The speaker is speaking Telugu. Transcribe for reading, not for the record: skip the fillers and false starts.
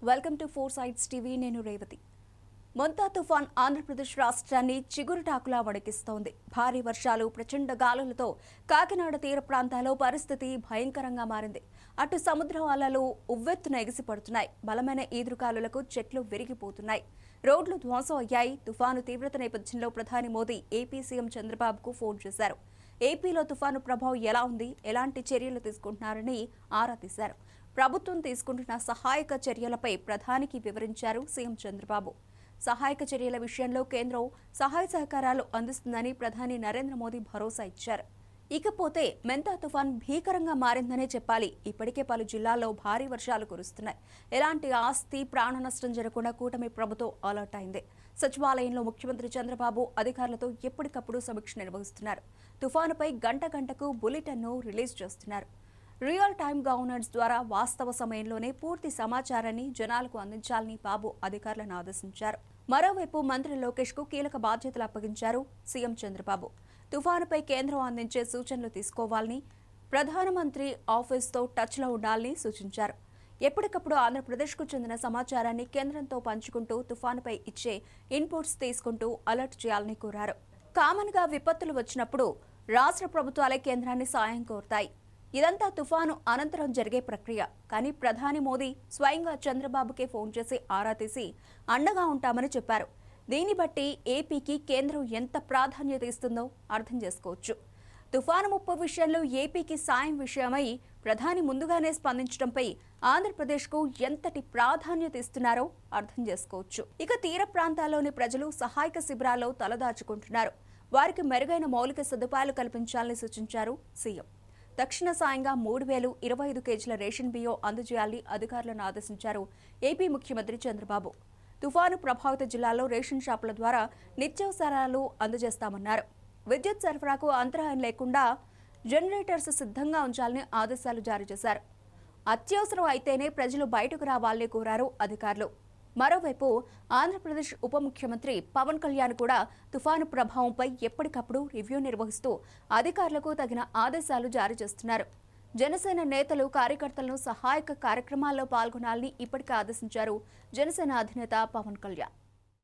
Welcome to four sides TV. నేను రేవతి. మొంతా తుఫాన్ ఆంధ్రప్రదేశ్ రాష్ట్రాన్ని చిగురుటాకులా వణికిస్తోంది. భారీ వర్షాలు, ప్రచండ గాలులతో కాకినాడ తీర ప్రాంతాల్లో పరిస్థితి భయంకరంగా మారింది. అటు సముద్రం అలలు ఉవ్వెత్తున ఎగిసిపడుతున్నాయి. బలమైన ఈదురుగాలులకు చెట్లు విరిగిపోతున్నాయి. రోడ్లు ధ్వంసం అయ్యాయి. తుఫాను తీవ్రత నేపథ్యంలో ప్రధాని మోదీ ఏపీ సీఎం చంద్రబాబుకు ఫోన్ చేశారు. ఏపీలో తుఫాను ప్రభావం ఎలా ఉంది, ఎలాంటి చర్యలు తీసుకుంటున్నారని ఆరా తీశారు. ప్రభుత్వం తీసుకుంటున్న సహాయక చర్యలపై ప్రధానికి వివరించారు సీఎం చంద్రబాబు. సహాయక చర్యల విషయంలో కేంద్రం సహాయ సహకారాలు అందిస్తుందని ప్రధాని నరేంద్ర మోదీ భరోసా ఇచ్చారు. ఇకపోతే మెంతా తుఫాన్ భీకరంగా మారిందనే చెప్పాలి. ఇప్పటికే పలు జిల్లాల్లో భారీ వర్షాలు కురుస్తున్నాయి. ఎలాంటి ఆస్తి, ప్రాణ నష్టం జరగకుండా కూటమి ప్రభుత్వం అలర్ట్ అయింది. సచివాలయంలో ముఖ్యమంత్రి చంద్రబాబు అధికారులతో ఎప్పటికప్పుడు సమీక్ష నిర్వహిస్తున్నారు. తుఫానుపై గంటకు బులెటిన్ను రిలీజ్ చేస్తున్నారు. రియల్ టైమ్ గవర్నెన్స్ ద్వారా వాస్తవ సమయంలోనే పూర్తి సమాచారాన్ని జనాలకు అందించాలని బాబు అధికారులను ఆదేశించారు. మరోవైపు మంత్రి లోకేష్ కు కీలక బాధ్యతలు అప్పగించారు సీఎం చంద్రబాబు. తుఫానుపై కేంద్రం అందించే సూచనలు తీసుకోవాలని, ప్రధానమంత్రి ఆఫీస్తో టచ్లో ఉండాలని సూచించారు. ఎప్పటికప్పుడు ఆంధ్రప్రదేశ్కు చెందిన సమాచారాన్ని కేంద్రంతో పంచుకుంటూ తుఫానుపై ఇచ్చే ఇన్పుట్స్ తీసుకుంటూ అలర్ట్ చేయాలని కోరారు. కామన్గా విపత్తులు వచ్చినప్పుడు రాష్ట్ర ప్రభుత్వాలే కేంద్రాన్ని సాయం కోరుతాయి. ఇదంతా తుఫాను అనంతరం జరిగే ప్రక్రియ. కానీ ప్రధాని మోదీ స్వయంగా చంద్రబాబుకే ఫోన్ చేసి ఆరా తీసి అండగా ఉంటామని చెప్పారు. దీన్ని బట్టి ఏపీకి కేంద్రం ఎంత ప్రాధాన్యత ఇస్తుందో అర్థం చేసుకోవచ్చు. తుఫాను ముప్పు విషయంలో ఏపీకి సాయం విషయమై ప్రధాని ముందుగానే స్పందించడంపై ఆంధ్రప్రదేశ్కు ఎంతటి ప్రాధాన్యత ఇస్తున్నారో అర్థం చేసుకోవచ్చు. ఇక తీర ప్రాంతాల్లోని ప్రజలు సహాయక శిబిరాల్లో తలదాచుకుంటున్నారు. వారికి మెరుగైన మౌలిక సదుపాయాలు కల్పించాలని సూచించారు సీఎం. తక్షణ సాయంగా 3,025 కేజీల రేషన్ బియ్యం అందజేయాలని అధికారులను ఆదేశించారు ఏపీ ముఖ్యమంత్రి చంద్రబాబు. తుఫాను ప్రభావిత జిల్లాల్లో రేషన్ షాపుల ద్వారా నిత్యావసరాలు అందజేస్తామన్నారు. విద్యుత్ సరఫరాకు అంతరాయం లేకుండా జనరేటర్స్ సిద్ధంగా ఉంచాలని ఆదేశాలు జారీ చేశారు. అత్యవసరం అయితేనే ప్రజలు బయటకు రావాలని కోరారు అధికారులు. మరోవైపు ఆంధ్రప్రదేశ్ ఉప ముఖ్యమంత్రి పవన్ కళ్యాణ్ కూడా తుఫాను ప్రభావంపై ఎప్పటికప్పుడు రివ్యూ నిర్వహిస్తూ అధికారులకు తగిన ఆదేశాలు జారీ చేస్తున్నారు. జనసేన నేతలు, కార్యకర్తలను సహాయక కార్యక్రమాల్లో పాల్గొనాలని ఇప్పటికే ఆదేశించారు జనసేన అధినేత పవన్ కళ్యాణ్.